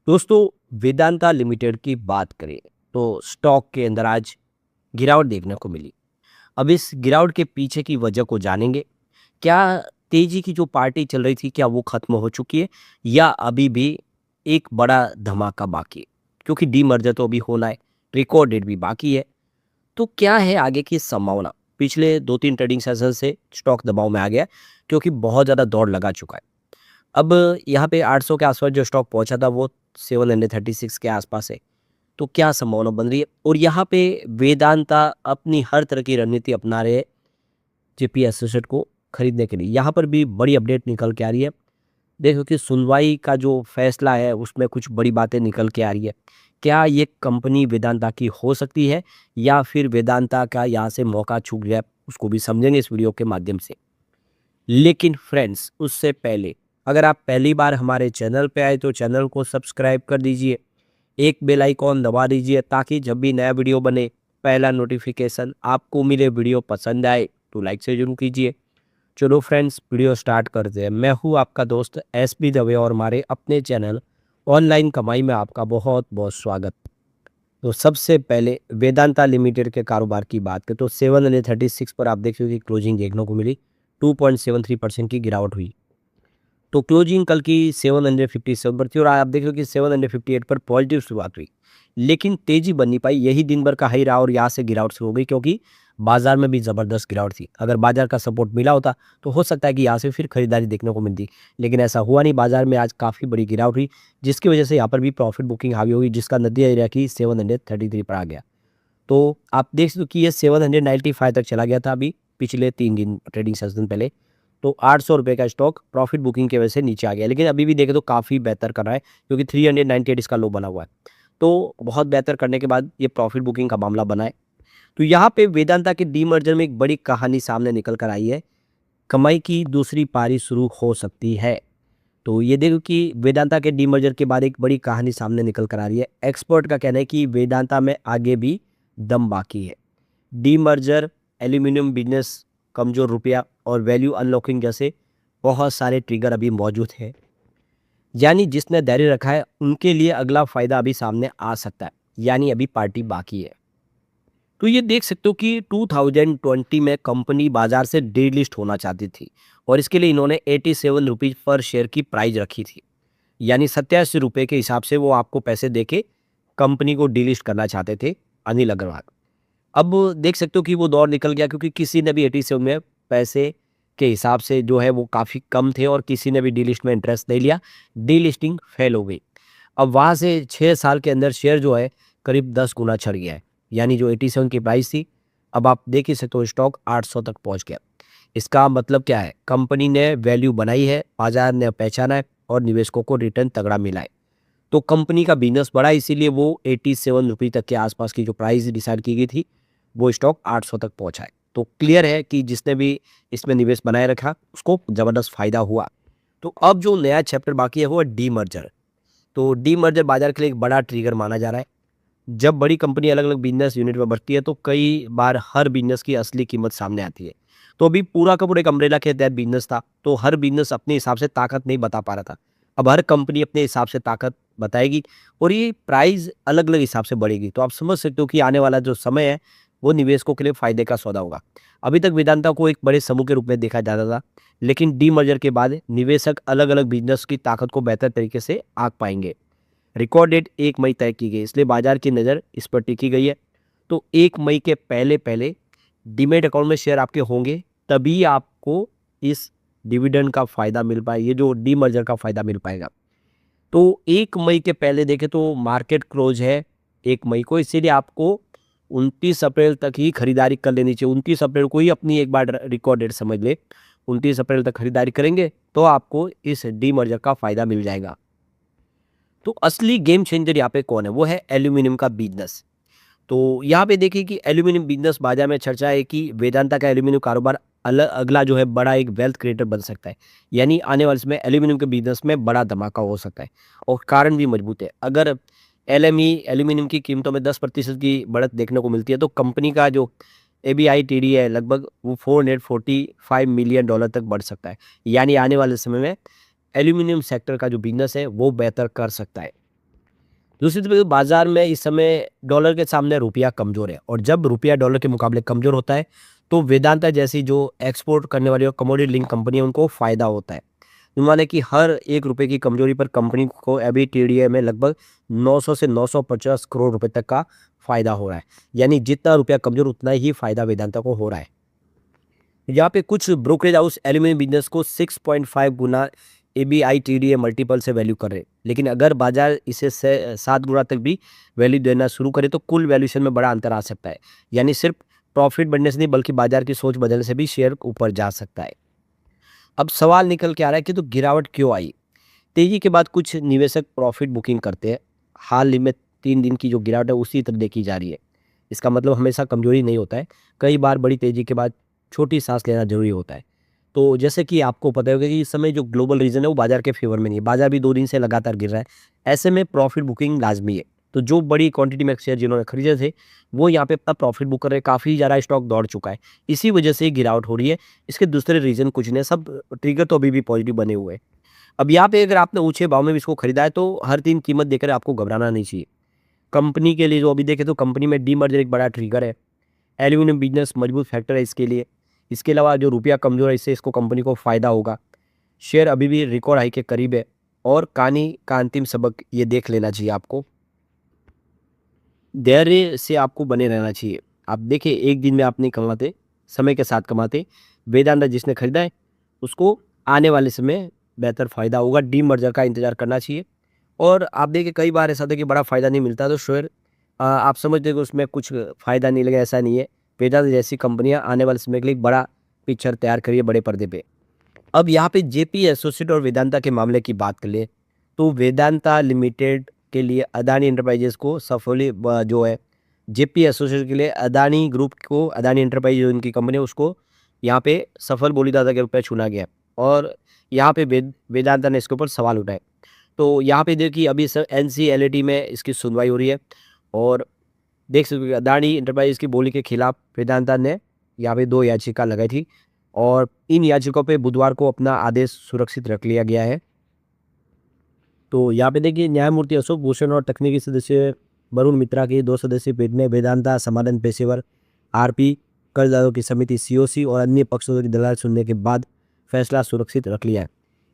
दोस्तों, वेदांता लिमिटेड की बात करें तो स्टॉक के अंदर आज गिरावट देखने को मिली। अब इस गिरावट के पीछे की वजह को जानेंगे। क्या तेजी की जो पार्टी चल रही थी क्या वो खत्म हो चुकी है या अभी भी एक बड़ा धमाका बाकी है? क्योंकि डीमर्जर तो अभी होना है, रिकॉर्ड डेट भी बाकी है। तो क्या है आगे की संभावना? पिछले 2-3 ट्रेडिंग सेशन से स्टॉक दबाव में आ गया है, क्योंकि बहुत ज़्यादा दौड़ लगा चुका है। अब यहाँ पे 800 के आसपास जो स्टॉक पहुंचा था वो 736 के आसपास है। तो क्या संभावना बन रही है? और यहाँ पे वेदांता अपनी हर तरह की रणनीति अपना रहे हैं जेपी एसोसिएट को खरीदने के लिए। यहाँ पर भी बड़ी अपडेट निकल के आ रही है। देखो कि सुनवाई का जो फैसला है उसमें कुछ बड़ी बातें निकल के आ रही है। क्या ये कंपनी वेदांता की हो सकती है या फिर वेदांता का यहाँ से मौका छूट गया? उसको भी समझेंगे इस वीडियो के माध्यम से। लेकिन फ्रेंड्स, उससे पहले अगर आप पहली बार हमारे चैनल पे आए तो चैनल को सब्सक्राइब कर दीजिए, एक बेल आइकॉन दबा दीजिए ताकि जब भी नया वीडियो बने पहला नोटिफिकेशन आपको मिले। वीडियो पसंद आए तो लाइक से जरूर कीजिए। चलो फ्रेंड्स, वीडियो स्टार्ट करते हैं। मैं हूँ आपका दोस्त एसपी दवे और हमारे अपने चैनल ऑनलाइन कमाई में आपका बहुत बहुत स्वागत। तो सबसे पहले वेदांता लिमिटेड के कारोबार की बात करें तो 736 पर आप देख रहे हो कि क्लोजिंग देखने को मिली। 2.73% की गिरावट हुई। तो क्लोजिंग कल की 757 पर थी और आप देख रहे हो कि 758 पर पॉजिटिव शुरुआत हुई। लेकिन तेजी बन नहीं पाई, यही दिन भर का हाई रहा और यहाँ से गिरावट शुरू हो गई, क्योंकि बाजार में भी ज़बरदस्त गिरावट थी। अगर बाजार का सपोर्ट मिला होता तो हो सकता है कि यहाँ से फिर खरीदारी देखने को मिलती, लेकिन ऐसा हुआ नहीं। बाजार में आज काफ़ी बड़ी गिरावट हुई, जिसकी वजह से यहाँ पर भी प्रॉफिट बुकिंग हावी हुई, जिसका नतीजा ये रहा कि 733 पर आ गया। तो आप देख सकते हो कि ये 795 तक चला गया था अभी पिछले 3 दिन ट्रेडिंग सेशन पहले। तो 800 रुपये का स्टॉक प्रॉफिट बुकिंग की वजह से नीचे आ गया, लेकिन अभी भी देखें तो काफ़ी बेहतर कर रहा है, क्योंकि 398 इसका लो बना हुआ है। तो बहुत बेहतर करने के बाद ये प्रॉफिट बुकिंग का मामला बना है। तो यहाँ पे वेदांता के डीमर्जर में एक बड़ी कहानी सामने निकल कर आई है। कमाई की दूसरी पारी शुरू हो सकती है। तो ये देखो कि वेदांता के डीमर्जर के बाद एक बड़ी कहानी सामने निकल कर आ रही है। एक्सपर्ट का कहना है कि वेदांता में आगे भी दम बाकी है। डीमर्जर, एल्यूमिनियम बिजनेस, कमजोर रुपया और वैल्यू अनलॉकिंग जैसे बहुत सारे ट्रिगर अभी मौजूद हैं। यानी जिसने धैर्य रखा है उनके लिए अगला फायदा अभी सामने आ सकता है, यानी अभी पार्टी बाकी है। तो ये देख सकते हो कि 2020 में कंपनी बाजार से डीलिस्ट होना चाहती थी और इसके लिए इन्होंने 87 रुपीज पर शेयर की प्राइस रखी थी। यानी 87 रुपये के हिसाब से वो आपको पैसे देके कंपनी को डीलिस्ट करना चाहते थे अनिल अग्रवाल। अब देख सकते हो कि वो दौर निकल गया, क्योंकि किसी ने भी 87 में पैसे के हिसाब से जो है वो काफ़ी कम थे और किसी ने भी डीलिस्ट में इंटरेस्ट नहीं लिया। डीलिस्टिंग फेल हो गई। अब वहाँ से 6 साल के अंदर शेयर जो है करीब 10 गुना चढ़ गया है। यानी जो 87 की प्राइस थी, अब आप देख ही सकते हो स्टॉक 800 तक पहुँच गया। इसका मतलब क्या है? कंपनी ने वैल्यू बनाई है, बाजार ने पहचाना है और निवेशकों को रिटर्न तगड़ा मिला है। तो कंपनी का बिजनेस बढ़ा, इसीलिए वो 87 रुपये तक के आसपास की जो प्राइस डिसाइड की गई थी वो स्टॉक 800 तक पहुंचा है। तो क्लियर है कि जिसने भी इसमें निवेश बनाए रखा उसको ज़बरदस्त फायदा हुआ। तो अब जो नया चैप्टर बाकी है वो है डीमर्जर। तो डीमर्जर बाजार के लिए एक बड़ा ट्रिगर माना जा रहा है। जब बड़ी कंपनी अलग अलग बिजनेस यूनिट में बढ़ती है तो कई बार हर बिजनेस की असली कीमत सामने आती है। तो अभी पूरा का पूरा एक अम्ब्रेला के तहत बिजनेस था, तो हर बिजनेस अपने हिसाब से ताकत नहीं बता पा रहा था। अब हर कंपनी अपने हिसाब से ताकत बताएगी और ये प्राइस अलग अलग हिसाब से बढ़ेगी। तो आप समझ सकते हो कि आने वाला जो समय है वो निवेशकों के लिए फायदे का सौदा होगा। अभी तक वेदांता को एक बड़े समूह के रूप में देखा जाता था, लेकिन डीमर्जर के बाद निवेशक अलग अलग बिजनेस की ताकत को बेहतर तरीके से आंक पाएंगे। रिकॉर्ड डेट 1 मई तय की गई, इसलिए बाजार की नज़र इस पर टिकी गई है। तो 1 मई के पहले पहले डीमैट अकाउंट में शेयर आपके होंगे, तभी आपको इस डिविडेंड का फ़ायदा मिल पाए, ये जो डीमर्जर का फ़ायदा मिल पाएगा। तो 1 मई के पहले देखें तो मार्केट क्लोज है 1 मई को, इसीलिए आपको 29 अप्रैल तक ही खरीदारी कर लेनी चाहिए। 29 अप्रैल को ही अपनी एक बार रिकॉर्ड डेट समझ ले। 29 अप्रैल तक खरीदारी करेंगे तो आपको इस डीमर्जर का फ़ायदा मिल जाएगा। तो असली गेम चेंजर यहाँ पे कौन है? वो है एल्यूमिनियम का बिजनेस। तो यहाँ पे देखिए कि एल्यूमिनियम बिजनेस बाजार में चर्चा है कि वेदांता का एल्यूमिनियम कारोबार अगला जो है बड़ा एक वेल्थ क्रिएटर बन सकता है। यानी आने वाले समय एल्यूमिनियम के बिजनेस में बड़ा धमाका हो सकता है और कारण भी मजबूत है। अगर एलएमई एल्यूमिनियम की कीमतों में 10% की बढ़त देखने को मिलती है तो कंपनी का जो एबीआईटीडी है लगभग वो $445 मिलियन तक बढ़ सकता है। यानी आने वाले समय में एल्यूमिनियम सेक्टर का जो बिजनेस है वो बेहतर कर सकता है। दूसरी तरफ बाजार में इस समय डॉलर के सामने रुपया कमज़ोर है और जब रुपया डॉलर के मुकाबले कमज़ोर होता है तो वेदांता जैसी जो एक्सपोर्ट करने वाली और कमोडिटी लिंक कंपनी है उनको फ़ायदा होता है। माने कि हर 1 रुपए की कमज़ोरी पर कंपनी को अभी टीडीए में लगभग 900 से 950 करोड़ रुपए तक का फ़ायदा हो रहा है। यानी जितना रुपया कमज़ोर उतना ही फ़ायदा वेदांता को हो रहा है। यहाँ पे कुछ ब्रोकरेज हाउस एल्यूमिनियम बिजनेस को 6.5 गुना एबीआईटीडीए मल्टीपल से वैल्यू कर रहे हैं, लेकिन अगर बाजार इसे 7 गुना तक भी वैल्यू देना शुरू करे तो कुल वैल्यूएशन में बड़ा अंतर आ सकता है। यानी सिर्फ प्रॉफिट बढ़ने से नहीं बल्कि बाजार की सोच बदलने से भी शेयर ऊपर जा सकता है। अब सवाल निकल के आ रहा है कि तो गिरावट क्यों आई? तेजी के बाद कुछ निवेशक प्रॉफिट बुकिंग करते हैं। हाल ही में 3 दिन की जो गिरावट है उसी तरह देखी जा रही है। इसका मतलब हमेशा कमजोरी नहीं होता है। कई बार बड़ी तेजी के बाद छोटी सांस लेना जरूरी होता है। तो जैसे कि आपको पता होगा कि इस समय जो ग्लोबल रीजन है वो बाजार के फेवर में नहीं है। बाजार भी 2 दिन से लगातार गिर रहा है। ऐसे में प्रॉफिट बुकिंग लाजमी है। तो जो बड़ी क्वांटिटी में शेयर जिन्होंने खरीदे थे वो यहाँ पे अपना प्रॉफिट बुक कर रहे हैं। काफ़ी ज़्यादा स्टॉक दौड़ चुका है। इसी वजह से ये गिरावट हो रही है। इसके दूसरे रीजन कुछ नहीं है, सब ट्रिगर तो अभी भी पॉजिटिव बने हुए हैं। अब यहाँ पे अगर आपने ऊँचे भाव में भी इसको खरीदा है तो हर दिन कीमत देखकर आपको घबराना नहीं चाहिए। कंपनी के लिए जो अभी देखें तो कंपनी में डीमर्जर एक बड़ा ट्रिगर है। एल्यूमीनियम बिजनेस मजबूत फैक्टर है इसके लिए। इसके अलावा जो रुपया कमज़ोर है इससे इसको कंपनी को फ़ायदा होगा। शेयर अभी भी रिकॉर्ड हाई के करीब है और कहानी का अंतिम सबक ये देख लेना चाहिए आपको। धैर्य से आपको बने रहना चाहिए। आप देखिए एक दिन में आप नहीं कमाते, समय के साथ कमाते। वेदांता जिसने खरीदा है उसको आने वाले समय बेहतर फ़ायदा होगा। डीमर्जर का इंतज़ार करना चाहिए और आप देखिए कई बार ऐसा होता है कि बड़ा फ़ायदा नहीं मिलता तो शेयर आप समझते हो कि उसमें कुछ फ़ायदा नहीं लगा, ऐसा नहीं है। वेदांता जैसी कंपनियाँ आने वाले समय के लिए एक बड़ा पिक्चर तैयार करिए बड़े पर्दे पे। अब यहाँ पे जेपी एसोसिएट और वेदांता के मामले की बात कर ले तो वेदांता लिमिटेड के लिए अदानी एंटरप्राइजेस को सफली जो है जेपी एसोसिएट के लिए अदानी ग्रुप को अदानी एंटरप्राइज जो इनकी कंपनी है उसको यहाँ पे सफल बोलीदाता के रूप में चुना गया और यहाँ पे वेदांता ने इसके ऊपर सवाल उठाए। तो यहाँ पे देखिए अभी सर एनसीएलटी में इसकी सुनवाई हो रही है और देख सकते हो अदानी एंटरप्राइज की बोली के खिलाफ वेदांता ने यहाँ पे 2 याचिका लगाई थी और इन याचिकाओं पे बुधवार को अपना आदेश सुरक्षित रख लिया गया है। तो यहाँ पे देखिए न्यायमूर्ति अशोक भूषण और तकनीकी सदस्य वरुण मित्रा की 2 सदस्यीय पीठ ने वेदांता समाधान पेशेवर आरपी कर्जदारों की समिति सीओसी और अन्य पक्षों की दलाल सुनने के बाद फैसला सुरक्षित रख लिया है।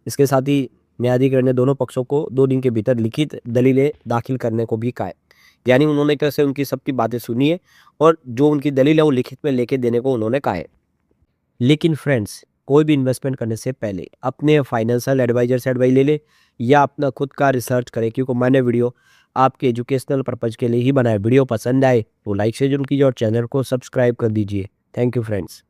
इसके साथ ही न्यायाधिकरण ने दोनों पक्षों को 2 दिन के भीतर लिखित दलीलें दाखिल करने को भी कहा है। यानी उन्होंने एक तरह से उनकी सबकी बातें सुनी है और जो उनकी दलील है वो लिखित में लेके देने को उन्होंने कहा है। लेकिन फ्रेंड्स कोई भी इन्वेस्टमेंट करने से पहले अपने फाइनेंशियल एडवाइजर से एडवाइस ले ले या अपना खुद का रिसर्च करें क्योंकि मैंने वीडियो आपके एजुकेशनल पर्पज़ के लिए ही बनाया। वीडियो पसंद आए तो लाइक शेयर जरूर कीजिए और चैनल को सब्सक्राइब कर दीजिए। Thank you friends.